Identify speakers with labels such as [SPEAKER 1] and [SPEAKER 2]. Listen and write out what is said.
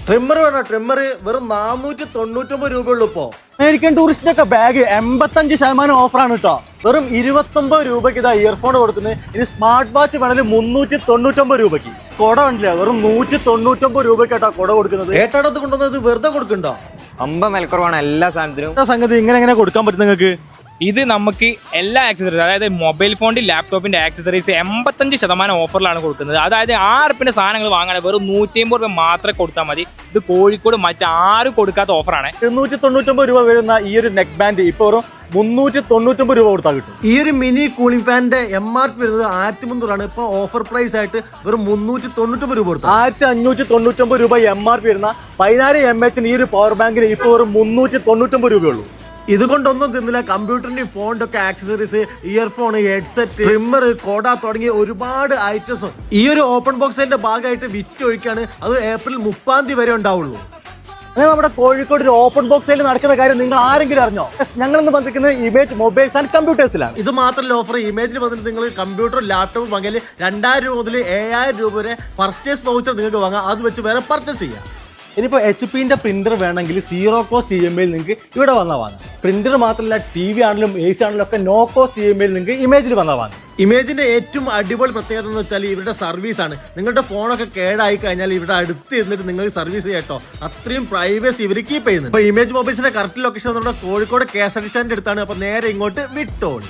[SPEAKER 1] Trimmer വേണോ? Trimmer വെറും 499 രൂപയുള്ളൂ ഇപ്പോ.
[SPEAKER 2] അമേരിക്കൻ ടൂറിസ്റ്റിനൊക്കെ ബാഗ് 85% ഓഫറാണ് കേട്ടോ. വെറും 29 രൂപയ്ക്ക് ഇതാ ഇയർഫോൺ കൊടുക്കുന്നത്. ഇനി സ്മാർട്ട് വാച്ച് വേണമെങ്കിൽ 399 രൂപയ്ക്ക്. കൊട ഉണ്ടല്ലേ, വെറും 199 രൂപയ്ക്കാട്ടോ കൊട കൊടുക്കുന്നത്.
[SPEAKER 1] ഏട്ടാടത്ത് കൊണ്ടുവന്നത് വെറുതെ കൊടുക്കണ്ടോ?
[SPEAKER 3] 50 വിലക്കുറവാണ് എല്ലാ സാധനത്തിനും.
[SPEAKER 2] സംഗതി ഇങ്ങനെ കൊടുക്കാൻ പറ്റും നിങ്ങൾക്ക്.
[SPEAKER 4] ഇത് നമുക്ക് എല്ലാ ആക്സസറീസ്, അതായത് മൊബൈൽ ഫോണിന്റെ ലാപ്ടോപ്പിന്റെ ആക്സസറീസ് 85% ഓഫറിലാണ് കൊടുക്കുന്നത്. അതായത് 6 സാധനങ്ങൾ വാങ്ങാൻ വെറും 150 രൂപ മാത്രമേ കൊടുത്താൽ മതി. ഇത് കോഴിക്കോട് മറ്റാരും കൊടുക്കാത്ത ഓഫറാണ്.
[SPEAKER 2] 299 രൂപ വരുന്ന ഈ ഒരു നെക്ക് ബാൻഡ് ഇപ്പൊ വെറും 399 രൂപ കൊടുത്താൽ കിട്ടും.
[SPEAKER 1] ഈ ഒരു മിനി കൂളിംഗ് ഫാനിന്റെ MRP വരുന്നത് 1300 ആണ്. ഇപ്പൊ ഓഫർ പ്രൈസ് ആയിട്ട് വെറും 399 രൂപ കൊടുത്തു.
[SPEAKER 2] 1599 രൂപ MRP വരുന്ന 16 mAh ഈ ഒരു പവർ ബാങ്കിന് ഇപ്പൊ വെറും 399 രൂപയുള്ളൂ.
[SPEAKER 1] ഇതുകൊണ്ടൊന്നും തിന്നില്ല. കമ്പ്യൂട്ടറിന്റെയും ഫോണിന്റെ ഒക്കെ ആക്സസറീസ്, ഇയർഫോൺ, ഹെഡ്സെറ്റ്, ട്രിമ്മർ, കൊട തുടങ്ങിയ ഒരുപാട് ഐറ്റംസും ഈ ഒരു ഓപ്പൺ ബോക്സിന്റെ ഭാഗമായിട്ട് വിറ്റൊഴിക്കാണ്. അത് ഏപ്രിൽ 30 വരെ ഉണ്ടാവുള്ളൂ.
[SPEAKER 2] അങ്ങനെ നമ്മുടെ കോഴിക്കോട് ഒരു ഓപ്പൺ ബോക്സ് സെയിൽ നടക്കുന്ന കാര്യം നിങ്ങൾ ആരെങ്കിലും അറിഞ്ഞോ? ഞങ്ങളിന്ന് ബന്ധിക്കുന്നത് ഇമേജ് മൊബൈൽസ് ആൻഡ് കമ്പ്യൂട്ടേഴ്സിലാണ്.
[SPEAKER 1] ഇത് മാത്രമല്ല ഓഫർ. ഇമേജിൽ വന്നിട്ട് നിങ്ങൾ കമ്പ്യൂട്ടർ, ലാപ്ടോപ്പ് വാങ്ങിയാൽ 2000 രൂപ മുതൽ 7000 രൂപ വരെ പർച്ചേസ് വൗച്ചർ നിങ്ങൾക്ക് വാങ്ങാം. അത് വെച്ച് വേറെ പർച്ചേസ് ചെയ്യാം.
[SPEAKER 2] ഇനിയിപ്പോൾ HP-ന്റെ പ്രിന്റർ വേണമെങ്കിൽ 0 കോസ്റ്റ് EMI നിങ്ങൾക്ക് ഇവിടെ വന്നാൽ വാങ്ങാം. പ്രിന്റർ മാത്രമല്ല, TV ആണെങ്കിലും AC ആണെങ്കിലും ഒക്കെ നോ കോസ്റ്റ് EMI നിങ്ങൾക്ക് ഇമേജിൽ വന്നാൽ വാങ്ങാം.
[SPEAKER 1] ഇമേജിന്റെ ഏറ്റവും അടിപൊളി പ്രത്യേകത എന്ന് വെച്ചാൽ ഇവരുടെ സർവീസ് ആണ്. നിങ്ങളുടെ ഫോണൊക്കെ കേടായി കഴിഞ്ഞാൽ ഇവിടെ അടുത്ത് ഇരുന്നിട്ട് നിങ്ങൾക്ക് സർവീസ് ചെയ്യാട്ടോ. അത്രയും പ്രൈവസി ഇവർ കീപ്പ് ചെയ്യുന്നത്. ഇപ്പൊ ഇമേജ് മൊബൈൽസിന്റെ കറക്റ്റ് ലൊക്കേഷൻ നമ്മുടെ കോഴിക്കോട് KSRTC സ്റ്റാൻഡിന്റെ അടുത്താണ്. അപ്പൊ നേരെ ഇങ്ങോട്ട് വിട്ടോളി.